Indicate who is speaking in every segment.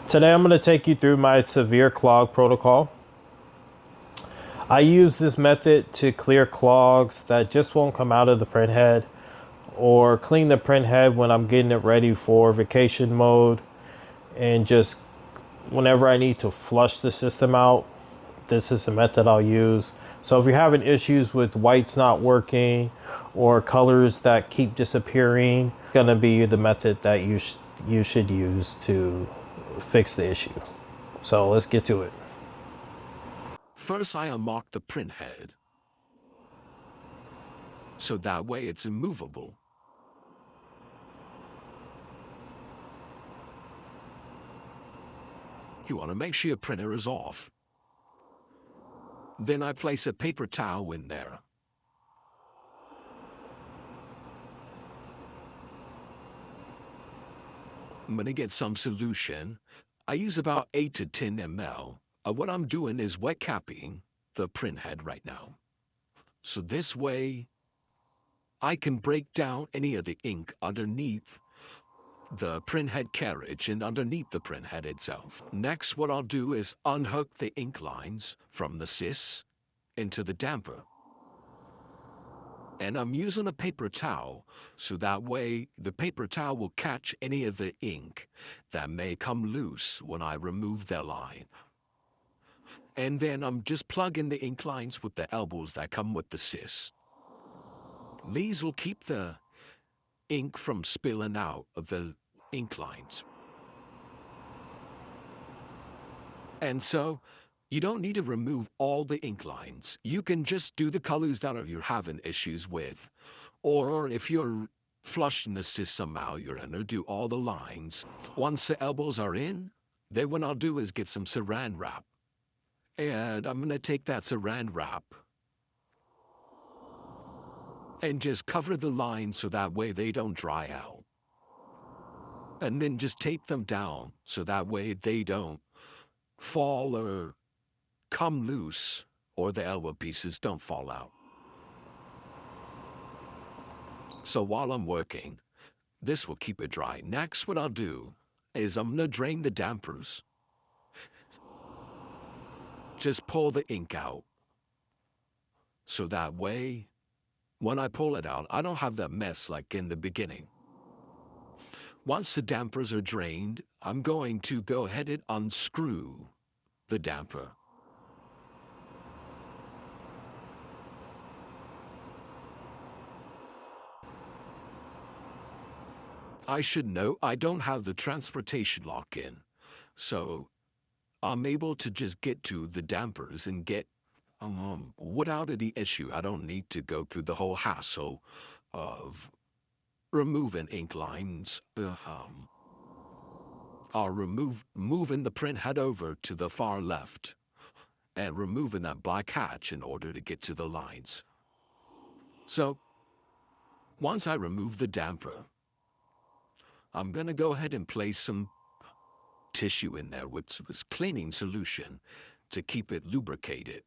Speaker 1: Today I'm going to take you through my severe clog protocol. I use this method to clear clogs that just won't come out of the printhead, or clean the printhead when I'm getting it ready for vacation mode, and just whenever I need to flush the system out, this is the method I'll use. So if you're having issues with whites not working or colors that keep disappearing, it's going to be the method that you should use to fix the issue. So let's get to it.
Speaker 2: First, I unmark the printhead, so that way it's immovable. You want to make sure your printer is off. Then I place a paper towel in there. I'm going to get some solution. I use about 8 to 10 ml. What I'm doing is wet capping the printhead right now. So this way, I can break down any of the ink underneath the printhead carriage and underneath the printhead itself. Next, what I'll do is unhook the ink lines from the sys into the damper. And I'm using a paper towel, so that way the paper towel will catch any of the ink that may come loose when I remove their line. And then I'm just plugging the ink lines with the elbows that come with the sys. These will keep the ink from spilling out of the ink lines. And so, you don't need to remove all the ink lines. You can just do the colors that you're having issues with. Or if you're flushing the system out, you're gonna do all the lines. Once the elbows are in, then what I'll do is get some saran wrap. And I'm gonna take that saran wrap and just cover the lines so that way they don't dry out. And then just tape them down so that way they don't fall or come loose, or the elbow pieces don't fall out. So while I'm working, this will keep it dry. Next, what I'll do is I'm gonna drain the dampers. Just pull the ink out. So that way, when I pull it out, I don't have that mess like in the beginning. Once the dampers are drained, I'm going to go ahead and unscrew the damper. I should note I don't have the transportation lock in, so I'm able to just get to the dampers and get without any issue. I don't need to go through the whole hassle of removing ink lines. I'll moving the printhead over to the far left and removing that black hatch in order to get to the lines. So once I remove the damper, I'm going to go ahead and place some tissue in there with cleaning solution to keep it lubricated.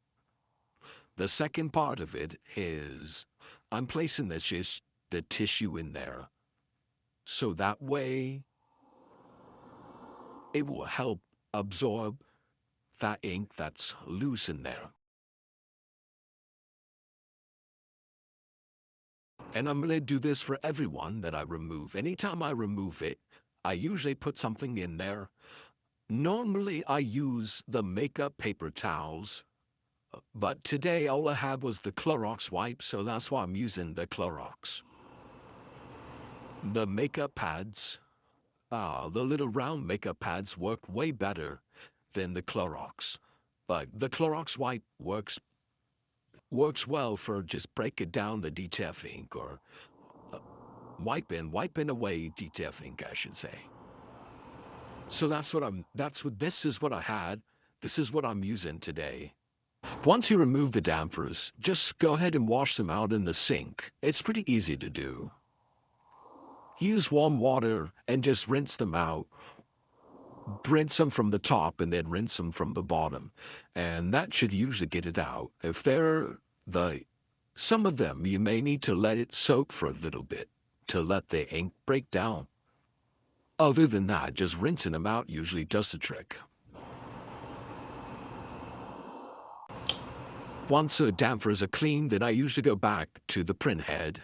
Speaker 2: The second part of it is I'm placing the tissue in there so that way it will help absorb that ink that's loose in there. And I'm going to do this for everyone that I remove. Anytime I remove it, I usually put something in there. Normally I use the makeup paper towels, but today all I had was the Clorox wipe, so that's why I'm using the Clorox. The makeup pads, the little round makeup pads work way better than the Clorox. But the Clorox wipe works well for just breaking down the DTF ink, or wiping away DTF ink, I should say. So this is what I had. This is what I'm using today. Once you remove the dampers, just go ahead and wash them out in the sink. It's pretty easy to do. Use warm water and just rinse them out. Rinse them from the top and then rinse them from the bottom. And that should usually get it out. If some of them, you may need to let it soak for a little bit to let the ink break down. Other than that, just rinsing them out usually does the trick. Once the dampers are clean, then I usually go back to the printhead.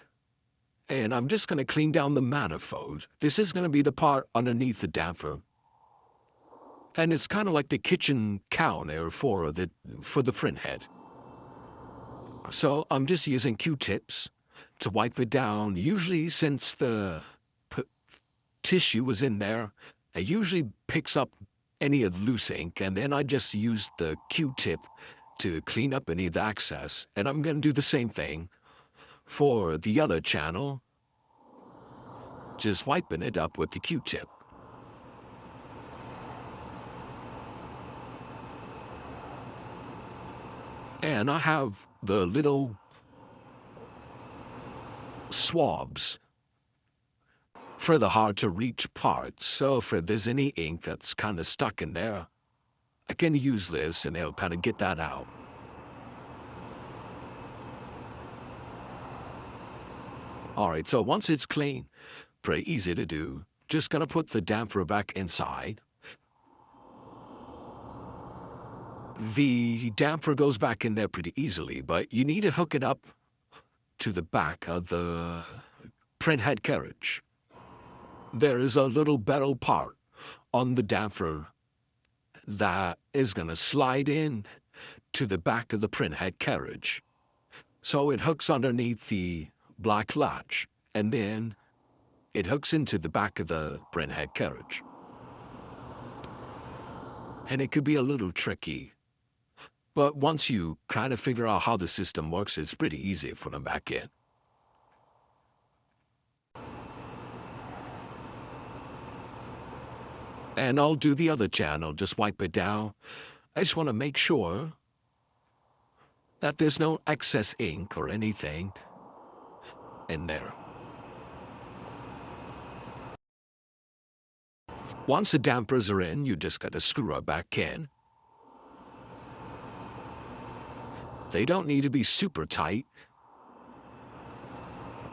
Speaker 2: And I'm just going to clean down the manifold. This is going to be the part underneath the damper. And it's kind of like the kitchen counter for the printhead. So I'm just using Q-tips to wipe it down. Usually, since the tissue was in there, it usually picks up any of the loose ink, and then I just use the Q-tip to clean up any of the excess. And I'm going to do the same thing for the other channel, just wiping it up with the Q-tip. And I have the little swabs for the hard to reach parts. So if there's any ink that's kind of stuck in there, I can use this and it'll kind of get that out. All right, so once it's clean, pretty easy to do. Just gonna put the damper back inside. The damper goes back in there pretty easily, but you need to hook it up to the back of the printhead carriage. There is a little metal part on the damper that is going to slide in to the back of the printhead carriage. So it hooks underneath the black latch, and then it hooks into the back of the printhead carriage. And it could be a little tricky, but once you kind of figure out how the system works, it's pretty easy to put them back in. And I'll do the other channel, just wipe it down. I just want to make sure that there's no excess ink or anything in there. Once the dampers are in, you just got to screw it back in. They don't need to be super tight.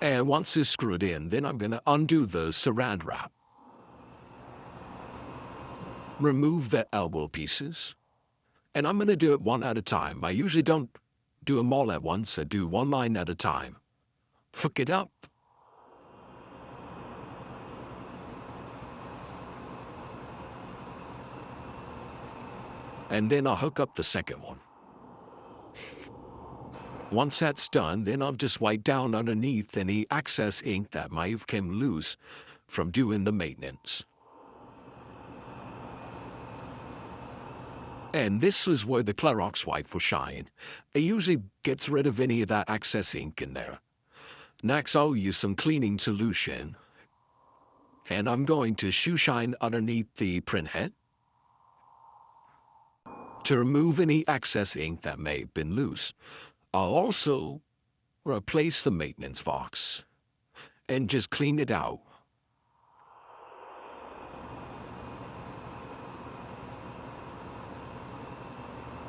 Speaker 2: And once it's screwed in, then I'm going to undo the saran wrap. Remove the elbow pieces. And I'm going to do it one at a time. I usually don't do them all at once. I do one line at a time. Hook it up. And then I'll hook up the second one. Once that's done, then I'll just wipe down underneath any excess ink that might have come loose from doing the maintenance. And this is where the Clorox wipe will shine. It usually gets rid of any of that excess ink in there. Next, I'll use some cleaning solution. And I'm going to ShoeShine underneath the printhead to remove any excess ink that may have been loose. I'll also replace the maintenance box and just clean it out.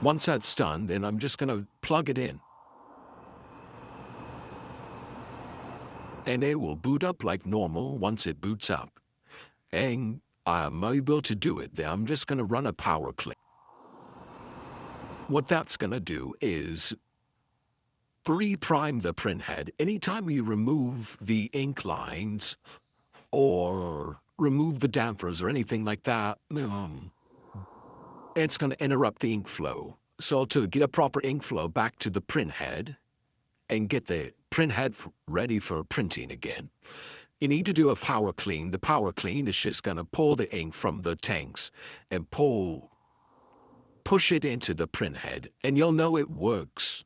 Speaker 2: Once that's done, then I'm just going to plug it in. And it will boot up like normal once it boots up. And I'm able to do it. Then I'm just going to run a power clip. What that's going to do is pre-prime the printhead. Anytime you remove the ink lines or remove the dampers or anything like that, it's going to interrupt the ink flow. So to get a proper ink flow back to the printhead and get the printhead ready for printing again, you need to do a power clean. The power clean is just going to pull the ink from the tanks and push it into the printhead, and you'll know it works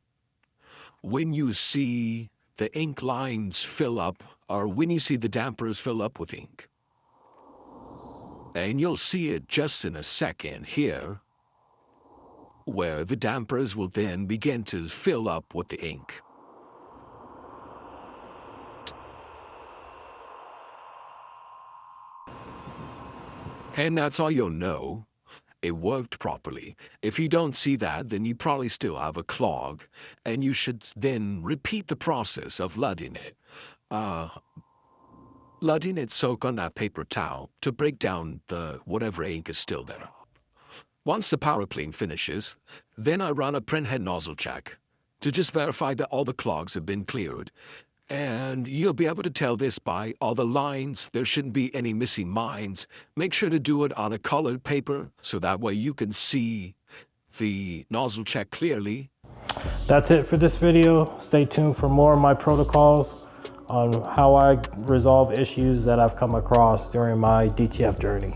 Speaker 2: when you see the ink lines fill up, or when you see the dampers fill up with ink. And you'll see it just in a second here, where the dampers will then begin to fill up with the ink. And that's all you'll know. It worked properly. If you don't see that, then you probably still have a clog, and you should then repeat the process of letting it letting it soak on that paper towel to break down the whatever ink is still there. Once the power clean finishes, then I run a printhead nozzle check to just verify that all the clogs have been cleared. And you'll be able to tell this by all the lines. There shouldn't be any missing lines. Make sure to do it on a colored paper so that way you can see the nozzle check clearly.
Speaker 1: That's it for this video. Stay tuned for more of my protocols on how I resolve issues that I've come across during my DTF journey.